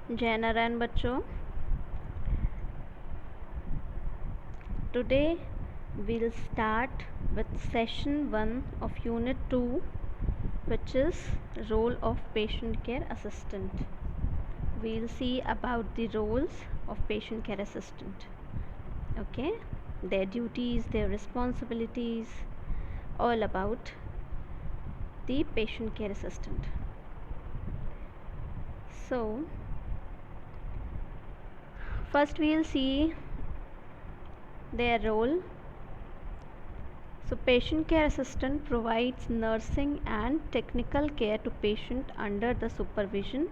जय नारायण बच्चों, today we'll start with session 1 of unit 2, which is role of patient care assistant. We'll see about the roles of patient care assistant. Okay, their duties, their responsibilities, all about the patient care assistant. So first we'll see their role. So patient care assistant provides nursing and technical care to patient under the supervision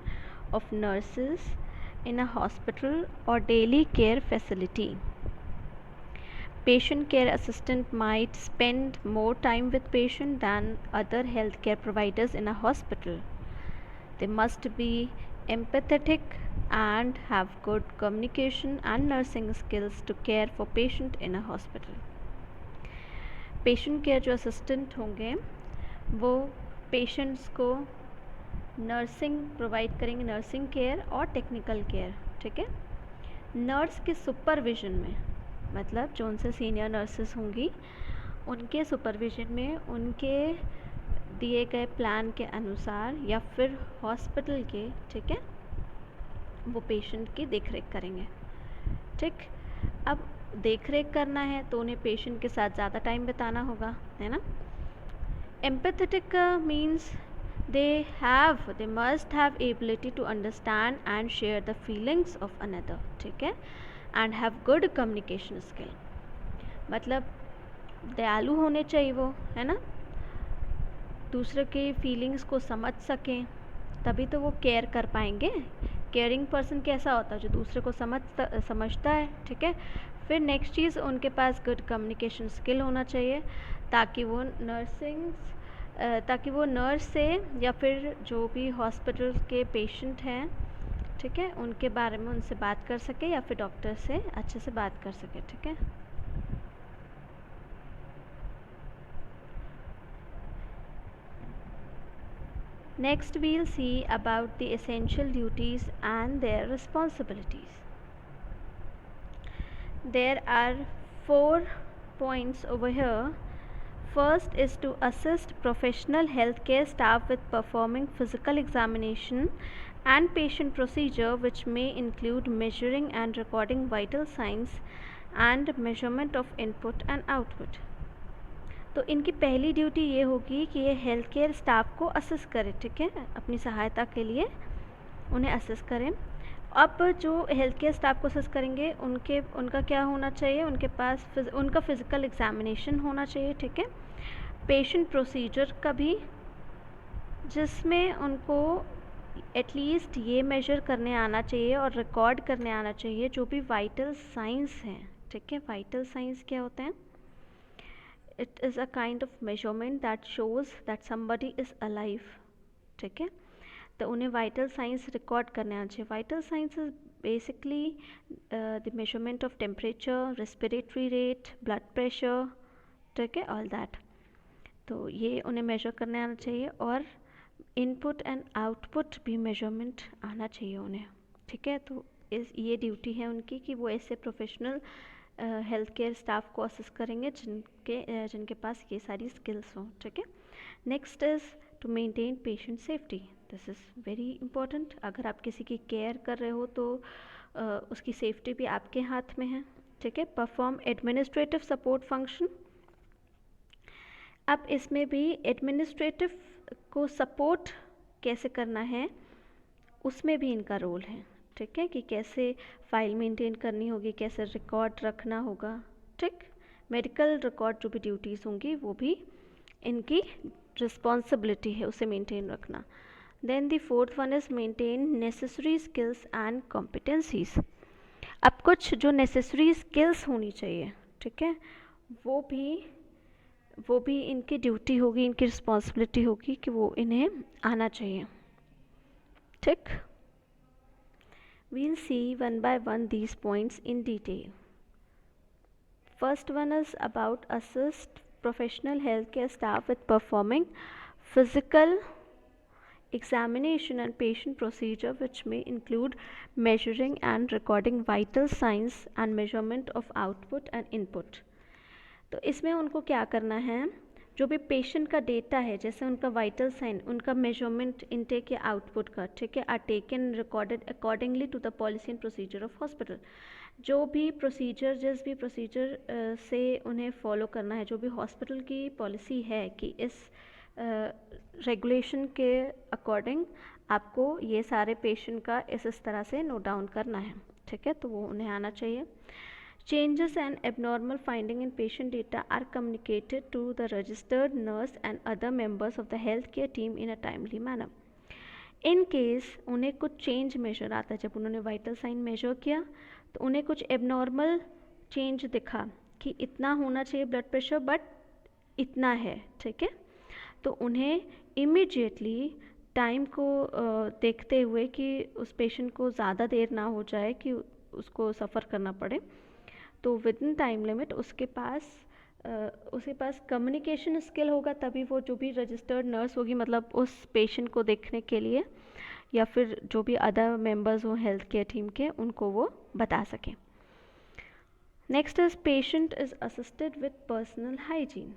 of nurses in a hospital or daily care facility. Patient care assistant might spend more time with patient than other healthcare providers in a hospital. They must be empathetic and have good communication and nursing skills to care for patient in a hospital. Patient care जो assistant होंगे वो patients को nursing provide करेंगे, nursing care और technical care. ठीक है, nurse के supervision में, मतलब जो उनसे सीनियर नर्सेस होंगी उनके सुपरविज़न में, उनके दिए गए प्लान के अनुसार या फिर हॉस्पिटल के, ठीक है, वो पेशेंट की देखरेख करेंगे. ठीक, अब देख रेख करना है तो उन्हें पेशेंट के साथ ज़्यादा टाइम बिताना होगा, है ना. Empathetic means they must have ability to understand and share the feelings of another. ठीक है, and have good communication skill, मतलब दयालु होने चाहिए वो, है ना, दूसरे के फीलिंग्स को समझ सकें, तभी तो वो केयर कर पाएंगे. केयरिंग पर्सन कैसा होता है, जो दूसरे को समझता है. ठीक है, फिर नेक्स्ट चीज़, उनके पास गुड कम्युनिकेशन स्किल होना चाहिए ताकि वो नर्स से या फिर जो भी हॉस्पिटल के पेशेंट हैं, ठीक है, उनके बारे में उनसे बात कर सके या फिर डॉक्टर से अच्छे से बात कर सके. ठीक है, next we'll see about the essential duties and their responsibilities. There are 4 points over here. First is to assist professional healthcare staff with performing physical examination and patient procedure, which may include measuring and recording vital signs and measurement of input and output. तो इनकी पहली duty ये होगी कि ये health care staff को assist करें. ठीक है, अपनी सहायता के लिए उन्हें असिस्ट करें. अब जो हेल्थ केयर स्टाफ को असिस्ट करेंगे उनका क्या होना चाहिए, उनके पास उनका फिज़िकल एग्जामिनेशन होना चाहिए. ठीक है, पेशेंट प्रोसीजर का भी, जिसमें उनको एटलीस्ट ये मेजर करने आना चाहिए और रिकॉर्ड करने आना चाहिए जो भी वाइटल साइंस हैं. ठीक है, वाइटल साइंस क्या होते हैं? It is a kind of measurement that shows that somebody is alive. ठीक है, तो उन्हें वाइटल साइंस रिकॉर्ड करने आना चाहिए. Vital science is basically the measurement of temperature, respiratory rate, blood pressure. ठीक है, ऑल दैट. तो ये उन्हें मेजर करने आना चाहिए और इनपुट एंड आउटपुट भी मेजरमेंट आना चाहिए उन्हें. ठीक है, तो ये ड्यूटी है उनकी कि वो ऐसे प्रोफेशनल हेल्थ केयर स्टाफ को असिस्ट करेंगे जिनके पास ये सारी स्किल्स हों. ठीक है, next is to maintain patient safety. This is very important. अगर आप किसी की केयर कर रहे हो तो उसकी सेफ्टी भी आपके हाथ में है. ठीक है, परफॉर्म एडमिनिस्ट्रेटिव सपोर्ट फंक्शन. अब इसमें भी एडमिनिस्ट्रेटिव को सपोर्ट कैसे करना है, उसमें भी इनका रोल है. ठीक है, कि कैसे फाइल मेंटेन करनी होगी, कैसे रिकॉर्ड रखना होगा. ठीक, मेडिकल रिकॉर्ड जो भी ड्यूटीज़ होंगी वो भी इनकी रिस्पॉन्सिबिलिटी है उसे मेंटेन रखना. Then the fourth one is maintain necessary skills and competencies. अब कुछ जो नेसेसरी स्किल्स होनी चाहिए, ठीक है, वो भी इनकी ड्यूटी होगी, इनकी रिस्पॉन्सिबिलिटी होगी कि वो इन्हें आना चाहिए. ठीक, we'll see one by one these points in detail. First one is about assist professional healthcare staff with performing physical examination and patient procedure which may include measuring and recording vital signs and measurement of output and input. तो इसमें उनको क्या करना है, जो भी patient का data है, जैसे उनका वाइटल साइन, उनका मेजरमेंट इनटेक या आउटपुट का, ठीक है, are taken recorded accordingly to the policy and procedure of hospital. जो भी प्रोसीजर, जिस भी प्रोसीजर से उन्हें फॉलो करना है, जो भी हॉस्पिटल की पॉलिसी है कि इस रेगुलेशन के अकॉर्डिंग आपको ये सारे पेशेंट का इस तरह से नोट डाउन करना है, ठीक है, तो वो उन्हें आना चाहिए. Changes and abnormal finding in patient data are communicated to the registered nurse and other members of the healthcare team in a timely manner. In case उन्हें कुछ चेंज मेजर आता है, जब उन्होंने वाइटल साइन मेजर किया तो उन्हें कुछ एबनॉर्मल चेंज दिखा कि इतना होना चाहिए ब्लड प्रेशर बट इतना है, ठीक है, तो उन्हें इमीडिएटली टाइम को देखते हुए कि उस पेशेंट को ज़्यादा देर ना हो जाए कि उसको सफ़र करना पड़े, तो विद इन टाइम लिमिट उसके पास कम्युनिकेशन स्किल होगा, तभी वो जो भी रजिस्टर्ड नर्स होगी, मतलब उस पेशेंट को देखने के लिए या फिर जो भी अदर मेंबर्स हो हेल्थ केयर टीम के, उनको वो बता सकें. Next is patient is assisted with personal hygiene.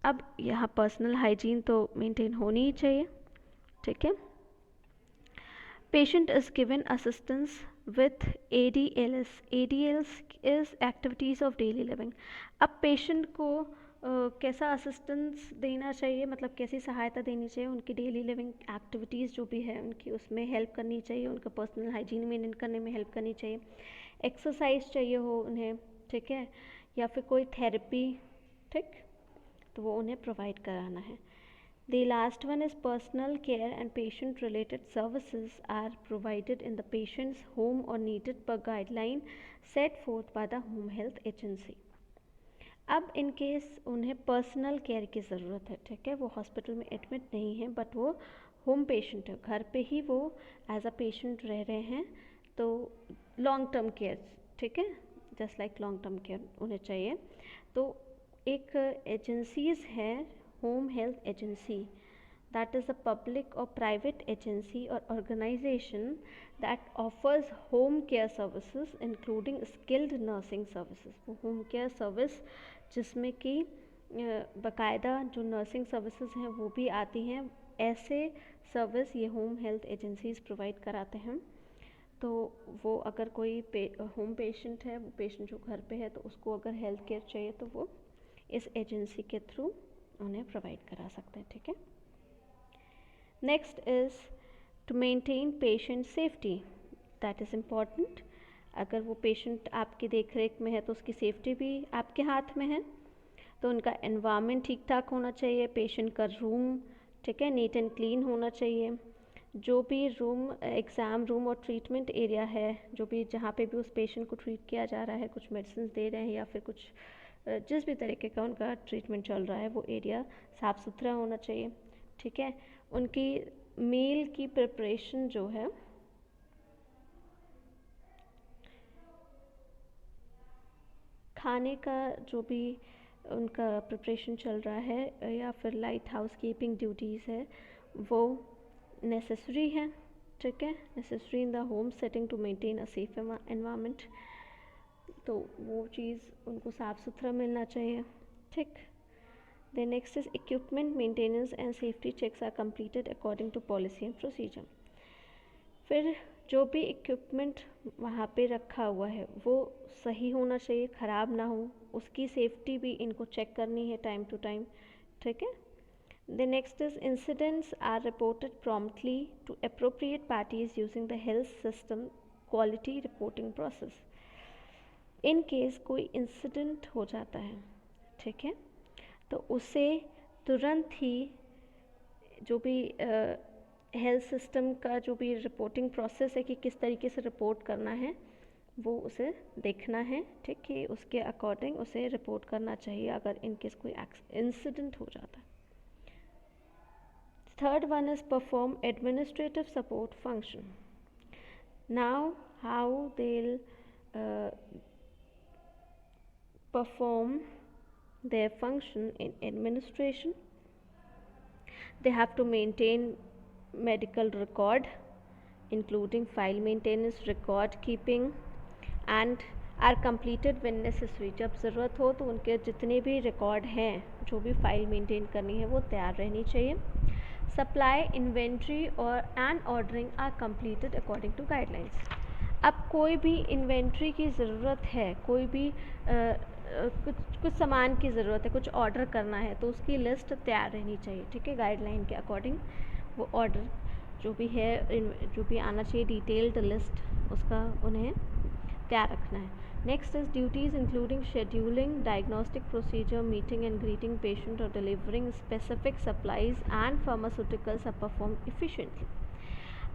अब यहाँ पर्सनल हाइजीन तो मेंटेन होनी ही चाहिए, ठीक है. Patient is given assistance with ADLS. ADLS is activities of daily living. अब पेशेंट को कैसा असिस्टेंस देना चाहिए, मतलब कैसी सहायता देनी चाहिए, उनकी डेली लिविंग एक्टिविटीज़ जो भी है उनकी, उसमें हेल्प करनी चाहिए, उनका पर्सनल हाइजीन मेंटेन करने में हेल्प करनी चाहिए, एक्सरसाइज चाहिए हो उन्हें, ठीक है, या फिर कोई थेरेपी, ठीक, तो वो उन्हें प्रोवाइड कराना है. The last one is personal care and patient related services are provided in the patient's home or needed per guideline set forth by the home health agency. अब इन केस उन्हें personal care की ज़रूरत है, ठीक है, वो hospital में admit नहीं है बट वो होम पेशेंट है, घर पे ही वो एज अ पेशेंट रह रहे हैं, तो लॉन्ग टर्म केयर, ठीक है, just like long term care उन्हें चाहिए. तो एक एजेंसीज़ है Home Health Agency, that is a public or private agency or organization that offers home care services including skilled nursing services. वो home care service जिसमें कि बाकायदा जो नर्सिंग सर्विसेज हैं वो भी आती हैं, ऐसे सर्विस ये होम हेल्थ एजेंसीज प्रोवाइड कराते हैं. तो वो अगर कोई होम पेशेंट है, वो पेशेंट जो घर पे है, तो उसको अगर हेल्थ केयर चाहिए तो वो इस एजेंसी के थ्रू उन्हें प्रोवाइड करा सकते हैं, ठीक है. Next is to maintain patient safety. That is important. अगर वो पेशेंट आपकी देख रेख में है तो उसकी सेफ्टी भी आपके हाथ में है. तो उनका एनवायरनमेंट ठीक ठाक होना चाहिए, पेशेंट का रूम, ठीक है, नीट एंड क्लीन होना चाहिए. जो भी रूम, एग्ज़ाम रूम और ट्रीटमेंट एरिया है, जो भी जहाँ पे भी उस पेशेंट को ट्रीट किया जा रहा है, कुछ मेडिसिन दे रहे हैं या फिर कुछ जिस भी तरीके का उनका ट्रीटमेंट चल रहा है, वो एरिया साफ़ सुथरा होना चाहिए, ठीक है. उनकी मील की प्रिपरेशन जो है, खाने का जो भी उनका प्रिपरेशन चल रहा है या फिर लाइट हाउस कीपिंग ड्यूटीज़ है, वो नेसेसरी है, ठीक है, necessary in the home setting to maintain a safe environment. तो वो चीज़ उनको साफ़ सुथरा मिलना चाहिए, ठीक. The next is equipment maintenance and safety checks are completed according to policy and procedure. फिर जो भी इक्विपमेंट वहाँ पे रखा हुआ है वो सही होना चाहिए, ख़राब ना हो, उसकी सेफ्टी भी इनको चेक करनी है टाइम टू टाइम, ठीक है. The next is incidents are reported promptly to appropriate parties using the health system quality reporting process. In case कोई इंसिडेंट हो जाता है, ठीक है, तो उसे तुरंत ही जो भी हेल्थ सिस्टम का जो भी रिपोर्टिंग प्रोसेस है कि किस तरीके से रिपोर्ट करना है, वो उसे देखना है, ठीक, कि उसके अकॉर्डिंग उसे रिपोर्ट करना चाहिए अगर इन केस कोई इंसिडेंट हो जाता है. Third one is perform administrative support function. Now how they'll perform their function in administration. they have to maintain medical record including file maintenance, record keeping and are completed when necessary. जब ज़रूरत हो तो उनके जितने भी record हैं, जो भी फाइल मेंटेन करनी है वो तैयार रहनी चाहिए. सप्लाई, इन्वेंट्री और and ordering are completed according to guidelines. अब कोई भी इन्वेंट्री की ज़रूरत है, कोई भी कुछ सामान की ज़रूरत है, कुछ ऑर्डर करना है तो उसकी लिस्ट तैयार रहनी चाहिए. ठीक है, गाइडलाइन के अकॉर्डिंग वो ऑर्डर जो भी है, जो भी आना चाहिए डिटेल्ड लिस्ट, उसका उन्हें तैयार रखना है. Next is duties including scheduling, diagnostic procedure, meeting and greeting patient और delivering specific supplies and pharmaceuticals are perform efficiently.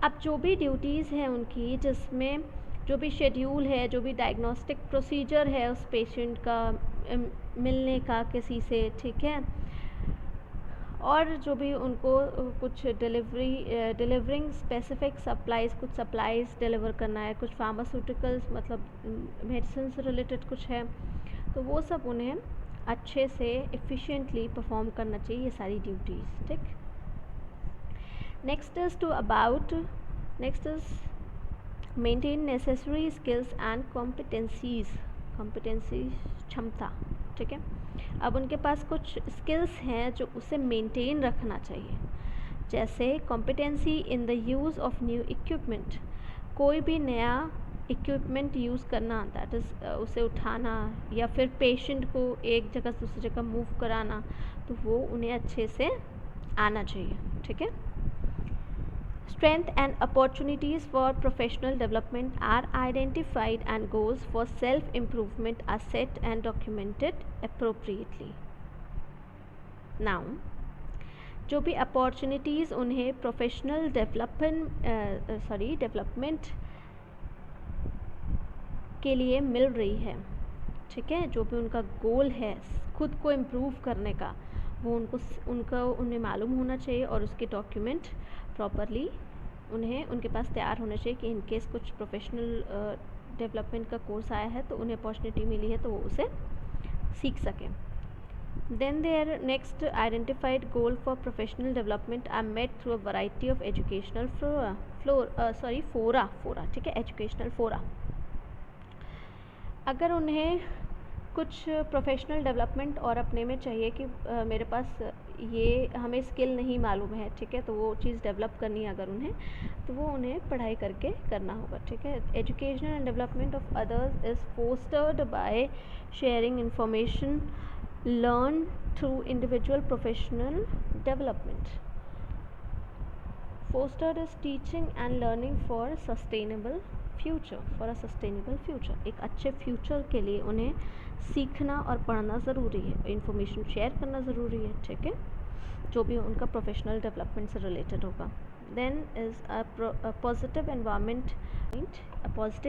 अब जो भी ड्यूटीज़ हैं उनकी, जिसमें जो भी शेड्यूल है, जो भी डायग्नोस्टिक प्रोसीजर है उस पेशेंट का मिलने का किसी से, ठीक है, और जो भी उनको कुछ डिलीवरिंग स्पेसिफिक सप्लाईज़, कुछ सप्लाईज़ डिलीवर करना है, कुछ फार्मास्यूटिकल्स मतलब मेडिसिन से रिलेटेड कुछ है, तो वो सब उन्हें अच्छे से एफिशिएंटली परफॉर्म करना चाहिए, ये सारी ड्यूटीज़. ठीक. Next is maintain necessary skills and competencies, क्षमता. ठीक है, अब उनके पास कुछ स्किल्स हैं जो उसे मेंटेन रखना चाहिए, जैसे competency in the use of new equipment, कोई भी नया इक्विपमेंट यूज़ करना, दैट इज़ उसे उठाना या फिर पेशेंट को एक जगह से दूसरी जगह मूव कराना, तो वो उन्हें अच्छे से आना चाहिए. ठीक है. Strength and opportunities for professional development are identified and goals for self-improvement are set and documented appropriately. Now, जो भी opportunities उन्हें professional development के लिए मिल रही है, ठीक है, जो भी उनका गोल है खुद को इम्प्रूव करने का, वो उन्हें मालूम होना चाहिए और उसके डॉक्यूमेंट प्रॉपरली उनके पास तैयार होना चाहिए कि इन केस कुछ प्रोफेशनल डेवलपमेंट का कोर्स आया है तो उन्हें अपॉर्चुनिटी मिली है तो वो उसे सीख सकें. Then there next identified goal for professional development are met through a variety of educational fora. ठीक है, एजुकेशनल फोरा. अगर उन्हें कुछ प्रोफेशनल डेवलपमेंट और अपने में चाहिए कि मेरे पास ये हमें स्किल नहीं मालूम है, ठीक है, तो वो चीज़ डेवलप करनी है अगर उन्हें, तो वो उन्हें पढ़ाई करके करना होगा. ठीक है. Education and development of others is fostered by sharing information learn through individual professional development. Fostered is teaching and learning for sustainable future. एक अच्छे फ्यूचर के लिए उन्हें सीखना और पढ़ना ज़रूरी है, इन्फॉर्मेशन शेयर करना ज़रूरी है. ठीक है, जो भी उनका प्रोफेशनल डेवलपमेंट से रिलेटेड होगा. Then is a positive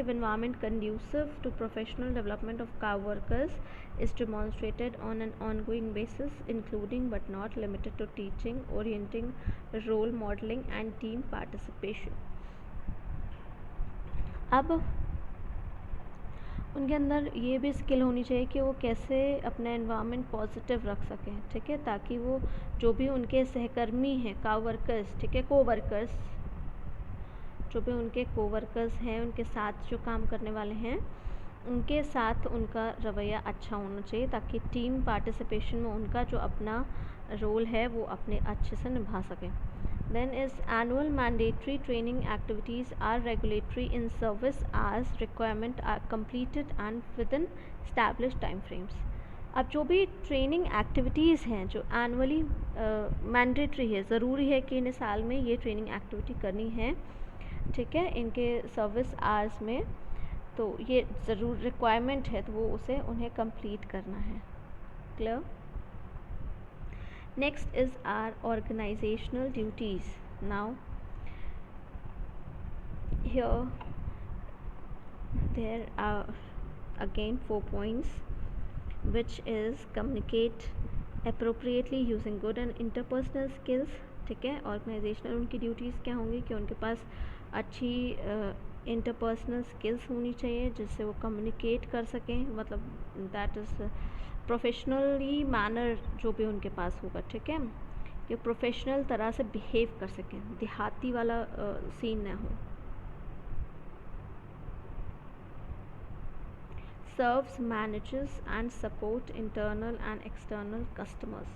environment conducive to professional development of co-workers is demonstrated on an ongoing basis, including but not limited to teaching, orienting, role modeling and team participation. अब उनके अंदर ये भी skill होनी चाहिए कि वो कैसे अपना एनवायरनमेंट पॉजिटिव रख सकें. ठीक है, ताकि वो जो भी उनके सहकर्मी हैं, कोवर्कर्स, ठीक है, कोवर्कर्स, जो भी उनके कोवर्कर्स हैं, उनके साथ जो काम करने वाले हैं, उनके साथ उनका रवैया अच्छा होना चाहिए, ताकि टीम पार्टिसिपेशन में उनका जो अपना रोल है वो अपने अच्छे से निभा सकें. Then is annual mandatory training activities are regulatory in service as requirement are completed and within established time frames. अब जो भी ट्रेनिंग एक्टिविटीज़ हैं जो एनुअली मैंडेटरी है, ज़रूरी है कि इन्हें साल में ये ट्रेनिंग एक्टिविटी करनी है, ठीक है, इनके सर्विस आवर्स में, तो ये ज़रूर रिक्वायरमेंट है, तो वो उसे उन्हें कंप्लीट करना है. Clear. Next is our organizational duties. Now here there are again 4 points, which is communicate appropriately using good and interpersonal skills. ठीक है, ऑर्गेनाइजेशनल उनकी ड्यूटीज़ क्या होंगी कि उनके पास अच्छी इंटरपर्सनल स्किल्स होनी चाहिए जिससे वो कम्युनिकेट कर सकें, मतलब दैट इज़ प्रोफेशनली मैनर जो भी उनके पास होगा. ठीक है, ये प्रोफेशनल तरह से बिहेव कर सकें, देहाती वाला सीन ना हो। Serves, manages and support internal and external customers.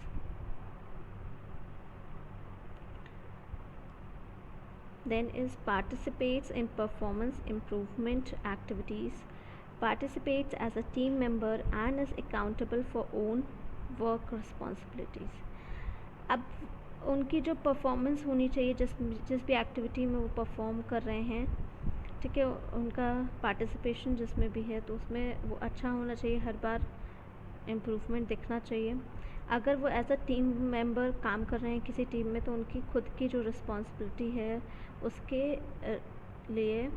Then is participates in performance improvement activities, participates as a team member and is accountable for own work responsibilities. अब उनकी जो परफॉर्मेंस होनी चाहिए जिस भी एक्टिविटी में वो परफॉर्म कर रहे हैं, ठीक है, उनका पार्टिसिपेशन जिसमें भी है तो उसमें वो अच्छा होना चाहिए, हर बार इम्प्रूवमेंट दिखना चाहिए। अगर वो एज अ टीम मेंबर काम कर रहे हैं किसी टीम में तो उनकी खुद की जो रिस्पॉन्सिबिलिटी है उसके लिए,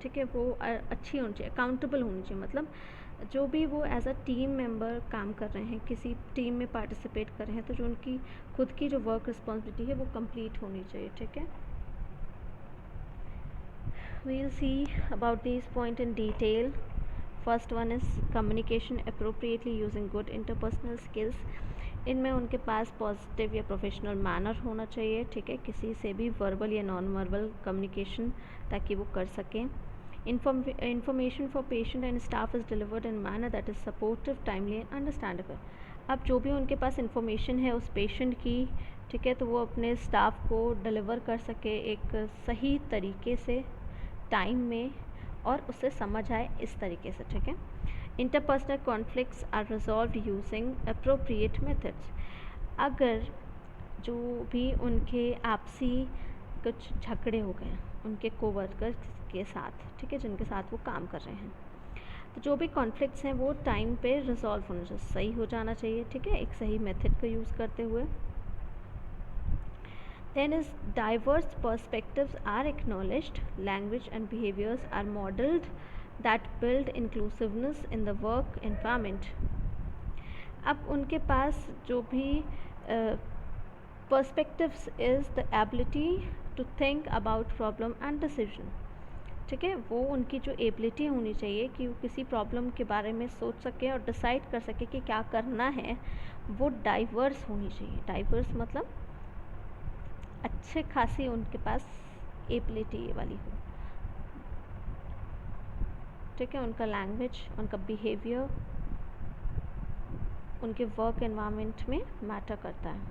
ठीक है, वो अच्छी होनी चाहिए, अकाउंटेबल होनी चाहिए। मतलब जो भी वो एज अ टीम मेंबर काम कर रहे हैं, किसी टीम में पार्टिसिपेट कर रहे हैं, तो जो उनकी खुद की जो वर्क रिस्पॉन्सिबिलिटी है वो कंप्लीट होनी चाहिए, ठीक है। We'll see about these points in detail. First one is communication appropriately using good interpersonal skills. इनमें उनके पास पॉजिटिव या प्रोफेशनल मैनर होना चाहिए, ठीक है, किसी से भी वर्बल या नॉन वर्बल कम्युनिकेशन ताकि वो कर सकें। Information for patient and staff is delivered in manner that is supportive, timely and understandable. अब जो भी उनके पास इंफॉर्मेशन है उस पेशेंट की, ठीक है, तो वो अपने स्टाफ को डिलीवर कर सके एक सही तरीके से, टाइम में, और उससे समझ आए इस तरीके से, ठीक है। Interpersonal conflicts are resolve using appropriate methods. अगर जो भी उनके आपसी कुछ झगड़े हो गए उनके कोवर्कर्स के साथ, ठीक है, जिनके साथ वो काम कर रहे हैं, तो जो भी कॉन्फ्लिक्ट्स हैं वो टाइम पे रिजॉल्व होना चाहिए, सही हो जाना चाहिए, ठीक है, एक सही मेथड का यूज़ करते हुए। Then is diverse perspectives are acknowledged, language and behaviors are modeled that build inclusiveness in the work environment. अब उनके पास जो भी perspectives is the ability to think about problem and decision, ठीक है, वो उनकी जो एबिलिटी होनी चाहिए कि वो किसी प्रॉब्लम के बारे में सोच सके और डिसाइड कर सके कि क्या करना है, वो डाइवर्स होनी चाहिए। डाइवर्स मतलब अच्छे खासी उनके पास एबिलिटी ये वाली हो, ठीक है। उनका लैंग्वेज, उनका बिहेवियर उनके वर्क एनवायरनमेंट में मैटर करता है।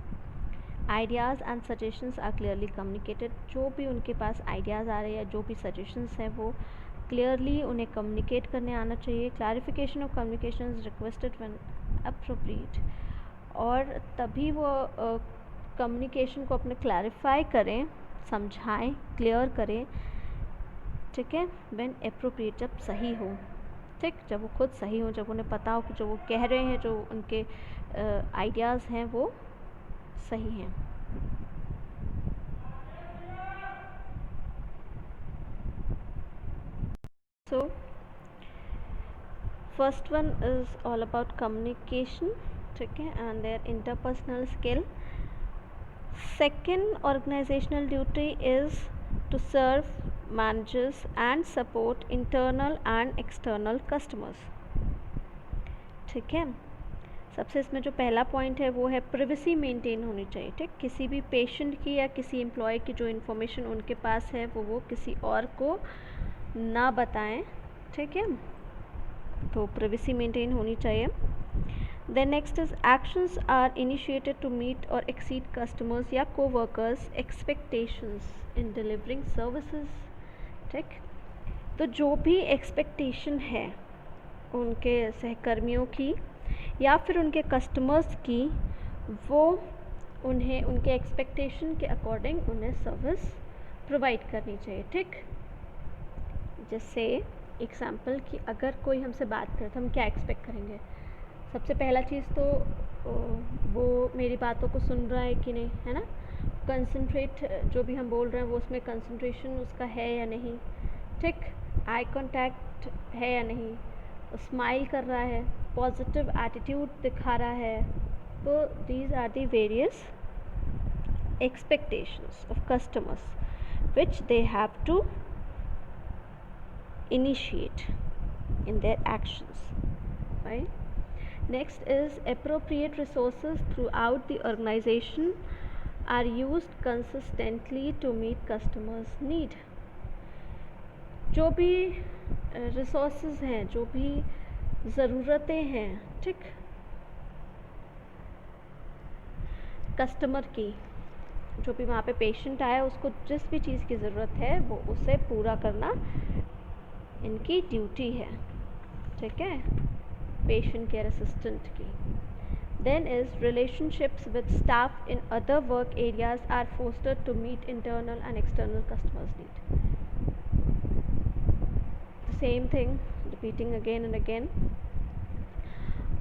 Ideas and suggestions are clearly communicated. जो भी उनके पास आइडियाज़ आ रहे हैं या जो भी सजेशंस हैं वो क्लियरली उन्हें कम्युनिकेट करने आना चाहिए। Clarification of communication is requested when appropriate, और तभी वो कम्युनिकेशन को अपने क्लैरिफाई करें, समझाएं, क्लियर करें, ठीक है, व्हेन एप्रोप्रिएट, जब सही हो, ठीक, जब वो खुद सही हो, जब उन्हें पता हो कि जो वो कह रहे हैं, जो उनके आइडियाज़ हैं वो सही हैं। So first one is all about communication, ठीक है, and their interpersonal skill. Second organizational duty is to serve, manages and support internal and external customers, ठीक है। सबसे इसमें जो पहला पॉइंट है वो है प्रिवेसी मेंटेन होनी चाहिए, ठीक, किसी भी पेशेंट की या किसी एम्प्लॉय की जो इन्फॉर्मेशन उनके पास है वो किसी और को ना बताएं, ठीक है, तो प्रिवेसी मेंटेन होनी चाहिए। Then next is actions are initiated to meet और एक्सीड कस्टमर्स या coworkers expectations in delivering services, ठीक, तो जो भी एक्सपेक्टेशन है उनके सहकर्मियों की या फिर उनके कस्टमर्स की, वो उन्हें उनके एक्सपेक्टेशन के अकॉर्डिंग उन्हें सर्विस प्रोवाइड करनी चाहिए, ठीक। जैसे एग्जाम्पल कि अगर कोई हमसे बात करे तो हम क्या एक्सपेक्ट करेंगे, सबसे पहला चीज़ तो वो मेरी बातों को सुन रहा है कि नहीं, है ना, कंसंट्रेट जो भी हम बोल रहे हैं वो उसमें कंसंट्रेशन उसका है या नहीं, ठीक, आई कांटेक्ट है या नहीं, स्माइल कर रहा है, पॉजिटिव एटीट्यूड दिखा रहा है। तो these are the various expectations of customers which they have to initiate in their actions, right? Next is appropriate resources throughout the organization are used consistently to meet customers' need. जो भी resources हैं, जो भी ज़रूरतें हैं, ठीक, customer की, जो भी वहाँ पे पेशेंट आया उसको जिस भी चीज़ की ज़रूरत है वो उसे पूरा करना इनकी ड्यूटी है, ठीक है, पेशेंट केयर असिस्टेंट की. Then is relationships with staff in other work areas are fostered to meet internal and external customers' need. The same thing, repeating again and again.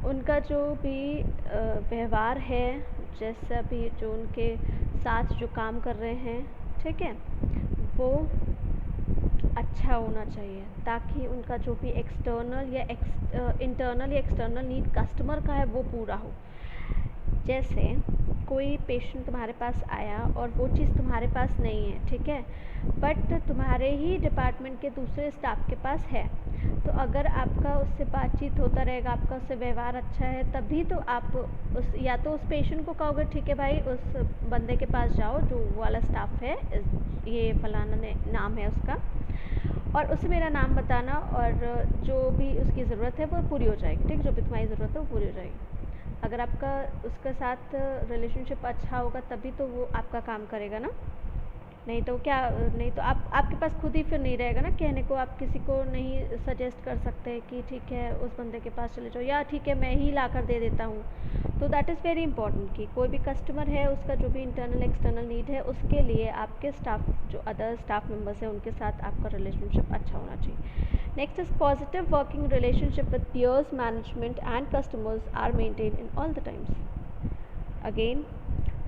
उनका जो भी व्यवहार है, जैसा भी जो उनके साथ जो काम कर रहे हैं, ठीक है, वो अच्छा होना चाहिए ताकि उनका जो भी एक्सटर्नल या इंटरनल या एक्सटर्नल नीड कस्टमर का है वो पूरा हो. जैसे कोई पेशेंट तुम्हारे पास आया और वो चीज़ तुम्हारे पास नहीं है, ठीक है, बट तुम्हारे ही डिपार्टमेंट के दूसरे स्टाफ के पास है, तो अगर आपका उससे बातचीत होता रहेगा, आपका उससे व्यवहार अच्छा है, तभी तो आप उस या तो उस पेशेंट को कहोगे ठीक है भाई उस बंदे के पास जाओ जो वाला स्टाफ है, ये फलाना नाम है उसका, और उसे मेरा नाम बताना और जो भी उसकी ज़रूरत है वो पूरी हो जाएगी, ठीक, जो भी तुम्हारी ज़रूरत है वो पूरी हो जाएगी. अगर आपका उसके साथ रिलेशनशिप अच्छा होगा तभी तो वो आपका काम करेगा ना, नहीं तो क्या, नहीं तो आपके पास खुद ही फिर नहीं रहेगा ना कहने को. आप किसी को नहीं सजेस्ट कर सकते कि ठीक है उस बंदे के पास चले जाओ या ठीक है मैं ही ला कर दे देता हूँ. तो दैट इज़ वेरी इंपॉर्टेंट कि कोई भी कस्टमर है उसका जो भी इंटरनल एक्सटर्नल नीड है उसके लिए आपके स्टाफ जो अदर स्टाफ मेम्बर्स हैं उनके साथ आपका रिलेशनशिप अच्छा होना चाहिए. Next is positive working relationship with peers, management and customers are maintain in all the times. Again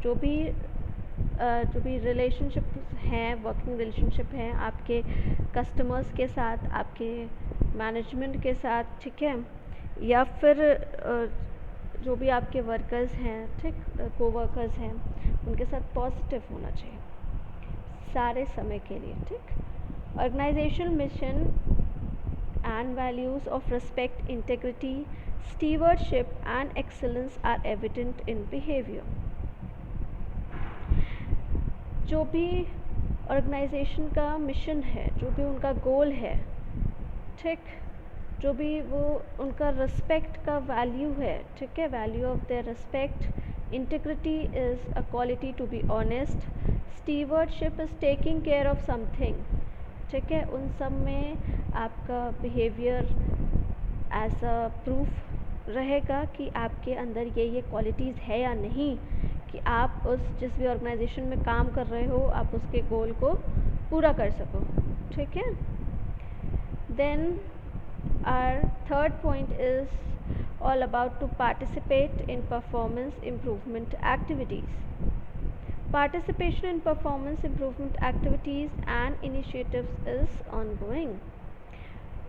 जो भी रिलेशनशिप हैं, वर्किंग रिलेशनशिप हैं आपके कस्टमर्स के साथ, आपके मैनेजमेंट के साथ, ठीक है, या फिर जो भी आपके वर्कर्स हैं, ठीक, कोवर्कर्स हैं, उनके साथ पॉजिटिव होना चाहिए सारे समय के लिए, ठीक. Organisational mission and values of respect, integrity, stewardship and excellence are evident in behaviour. जो भी ऑर्गेनाइजेशन का मिशन है, जो भी उनका गोल है, ठीक, जो भी वो उनका रिस्पेक्ट का वैल्यू है, ठीक है, value of their respect, integrity is a quality to be honest, stewardship is taking care of something, ठीक है, उन सब में आपका बिहेवियर एज अ प्रूफ रहेगा कि आपके अंदर ये क्वालिटीज़ है या नहीं, कि आप उस जिस भी ऑर्गेनाइजेशन में काम कर रहे हो आप उसके गोल को पूरा कर सको, ठीक है. Then our third point is all about to participate in performance improvement activities. Participation in performance improvement activities and initiatives is ongoing.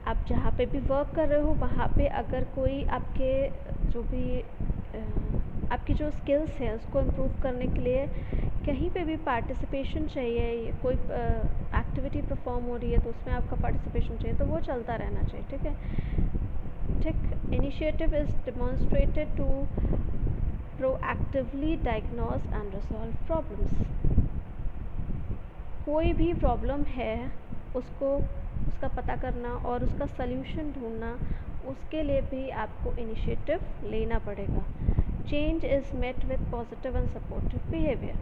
आप जहाँ पे भी वर्क कर रहे हो वहाँ पे अगर कोई आपके जो भी आपकी जो स्किल्स हैं उसको इम्प्रूव करने के लिए कहीं पे भी पार्टिसिपेशन चाहिए, कोई एक्टिविटी परफॉर्म हो रही है तो उसमें आपका पार्टिसिपेशन चाहिए, तो वो चलता रहना चाहिए, ठीक है, ठीक. Initiative is demonstrated to proactively diagnose and resolve problems. कोई भी प्रॉब्लम है उसको उसका पता करना और उसका सल्यूशन ढूंढना, उसके लिए भी आपको इनिशिएटिव लेना पड़ेगा. Change is met with positive and supportive behaviour.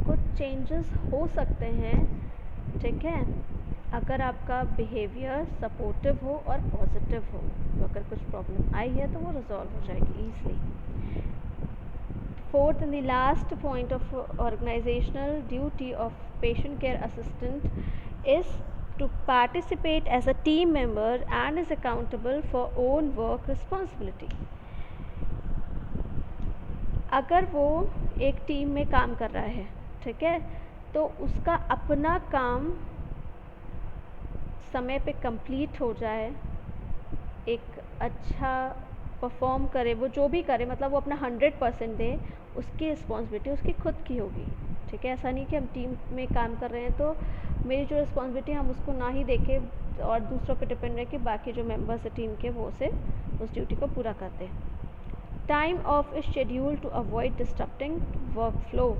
कुछ चेंजेस हो सकते हैं, ठीक है, अगर आपका बिहेवियर सपोर्टिव हो और पॉजिटिव हो, तो अगर कुछ प्रॉब्लम आई है तो वो रिजॉल्व हो जाएगी easily. Fourth and the last point of organisational duty of patient care assistant is to participate as a team member and is accountable for own work responsibility. अगर वो एक टीम में काम कर रहा है, ठीक है, तो उसका अपना काम समय पे कंप्लीट हो जाए, एक अच्छा परफॉर्म करे, वो जो भी करे मतलब वो अपना 100% दे, उसकी रिस्पॉन्सिबिलिटी उसकी खुद की होगी, ठीक है. ऐसा नहीं कि हम टीम में काम कर रहे हैं तो मेरी जो रिस्पॉन्सिबिलिटी हम उसको ना ही देखें और दूसरों पे डिपेंड रहे कि बाकी जो मेंबर्स है टीम के वो उसे उस ड्यूटी को पूरा करते हैं. time off is scheduled to avoid disrupting workflow.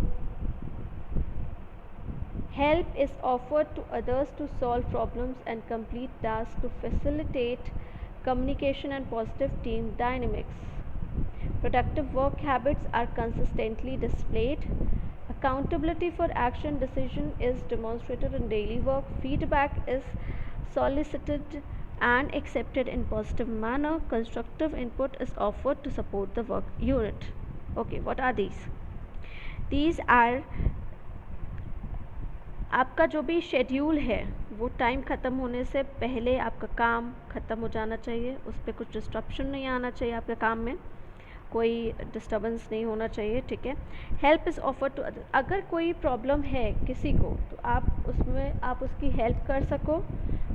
Help is offered to others to solve problems and complete tasks to facilitate communication and positive team dynamics. Productive work habits are consistently displayed. Accountability for action decision is demonstrated in daily work. Feedback is solicited and accepted in positive manner. Constructive input is offered to support the work unit. Okay, what are these? These are आपका जो भी schedule है वो time ख़त्म होने से पहले आपका काम ख़त्म हो जाना चाहिए, उस पर कुछ डिस्ट्रप्शन नहीं आना चाहिए, आपके काम में कोई डिस्टर्बेंस नहीं होना चाहिए, ठीक है। Help is offer to other, अगर कोई प्रॉब्लम है किसी को तो आप उसकी हेल्प कर सको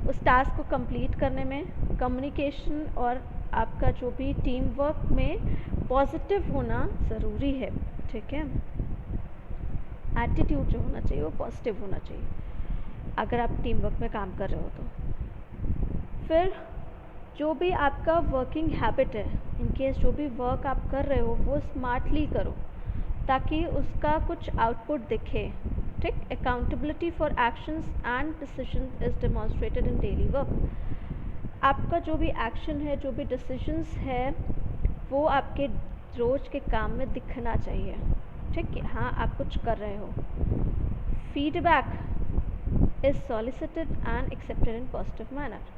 उस टास्क को कंप्लीट करने में। कम्युनिकेशन और आपका जो भी टीम वर्क में पॉजिटिव होना ज़रूरी है, ठीक है। एटीट्यूड जो होना चाहिए वो पॉजिटिव होना चाहिए अगर आप टीम वर्क में काम कर रहे हो तो। फिर जो भी आपका वर्किंग हैबिट है, इन केस जो भी वर्क आप कर रहे हो वो स्मार्टली करो ताकि उसका कुछ आउटपुट दिखे, ठीक। Accountability for actions and decisions is demonstrated in daily work. आपका जो भी एक्शन है, जो भी डिसीजंस है वो आपके रोज़ के काम में दिखना चाहिए, ठीक है। हाँ, आप कुछ कर रहे हो। Feedback is solicited and accepted in positive manner.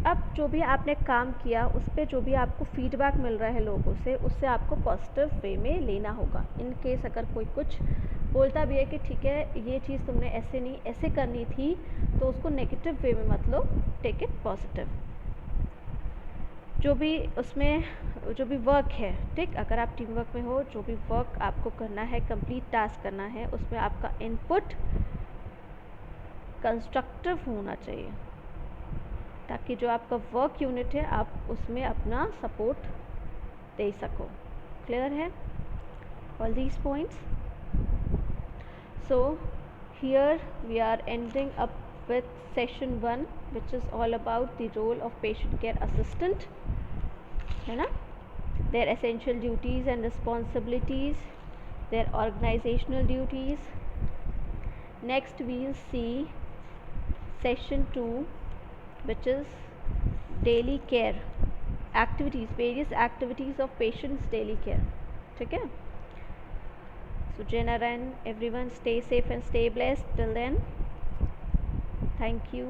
अब जो भी आपने काम किया उस पर जो भी आपको फीडबैक मिल रहा है लोगों से, उससे आपको पॉजिटिव वे में लेना होगा। इन केस अगर कोई कुछ बोलता भी है कि ठीक है ये चीज़ तुमने ऐसे नहीं ऐसे करनी थी, तो उसको नेगेटिव वे में मत लो, टेक इट पॉजिटिव। जो भी उसमें जो भी वर्क है, ठीक, अगर आप टीम वर्क में हो, जो भी वर्क आपको करना है, कंप्लीट टास्क करना है, उसमें आपका इनपुट कंस्ट्रक्टिव होना चाहिए ताकि जो आपका वर्क यूनिट है आप उसमें अपना सपोर्ट दे सको। क्लियर है all these points? So here we are ending up with session 1, which is all about the role of patient care assistant, है ना, their essential duties and responsibilities, their organizational duties. Next we will see session 2, which is daily care activities, various activities of patients daily care, ठीक है। So Jenna and everyone stay safe and stay blessed till then. Thank you.